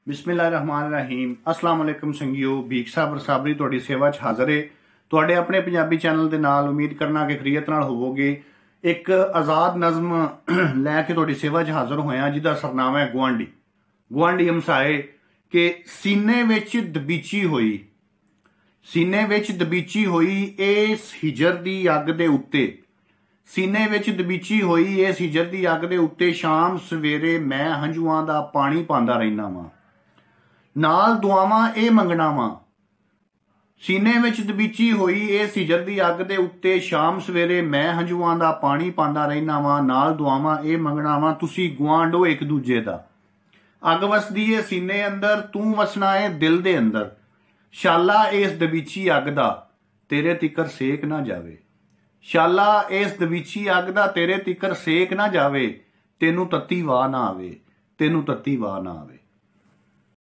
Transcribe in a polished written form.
बिस्मिल्लाहिर्रहमानिर्रहीम अस्सलाम वालेकुम संगियो भीख साहब बरसाबरी ਤੁਹਾਡੀ ਸੇਵਾ 'ਚ ਹਾਜ਼ਰ ਹੈ ਤੁਹਾਡੇ ਆਪਣੇ ਪੰਜਾਬੀ ਚੈਨਲ ਦੇ ਨਾਲ ਉਮੀਦ ਕਰਨਾ ਕਿ ਖਰੀਅਤ ਨਾਲ ਹੋਵੋਗੇ। ਇੱਕ ਆਜ਼ਾਦ ਨਜ਼ਮ ਲੈ ਕੇ ਤੁਹਾਡੀ ਸੇਵਾ 'ਚ ਹਾਜ਼ਰ ਹੋਇਆ ਜਿਹਦਾ ਸਰਨਾਮਾ ਹੈ ਗੁਆਂਢੀ ਹਮਸਾਏ ਕਿ ਸੀਨੇ ਵਿੱਚ ਦਬੀਚੀ ਹੋਈ ਇਸ ਹਿਜਰ ਦੀ ਅੱਗ ਦੇ ਉੱਤੇ ਸੀਨੇ ਵਿੱਚ ਦਬੀਚੀ ਹੋਈ ਇਸ ਹਿਜਰ ਦੀ ਅੱਗ ਦੇ ਉੱਤੇ ਸ਼ਾਮ ਸਵੇਰੇ ਮੈਂ ਹੰਝੂਆਂ ਦਾ ਪਾਣੀ ਪਾਉਂਦਾ ਰਹਿਣਾ ਵਾਂ ਨਾਲ ਦੁਆਵਾਂ ਇਹ ਮੰਗਣਾ ਵਾਂ। ਸੀਨੇ ਵਿੱਚ ਦਬੀਚੀ ਹੋਈ ਇਸ ਹਿਜਰ ਦੀ ਅੱਗ ਦੇ ਉੱਤੇ ਸ਼ਾਮ ਸਵੇਰੇ ਮੈਂ ਹੰਝੂਆਂ ਦਾ ਪਾਣੀ ਪਾਉਂਦਾ ਰਹਿਣਾ ਵਾਂ ਨਾਲ ਦੁਆਵਾਂ ਇਹ ਮੰਗਣਾ ਵਾਂ ਤੁਸੀਂ ਗੁਆਂਢੋ ਇੱਕ ਦੂਜੇ ਦਾ। ਅੱਗ ਵਸਦੀ ਏ ਸੀਨੇ ਅੰਦਰ ਤੂੰ ਵਸਣਾ ਏ ਦਿਲ ਦੇ ਅੰਦਰ ਸ਼ਾਲਾ ਇਸ ਦਬੀਚੀ ਅੱਗ ਦਾ ਤੇਰੇ ਤਿੱਕਰ ਸੇਕ ਨਾ ਜਾਵੇ ਸ਼ਾਲਾ ਇਸ ਦਬੀਚੀ ਅੱਗ ਦਾ ਤੇਰੇ ਤਿੱਕਰ ਸੇਕ ਨਾ ਜਾਵੇ ਤੈਨੂੰ ਤੱਤੀ ਵਾਹ ਨਾ ਆਵੇ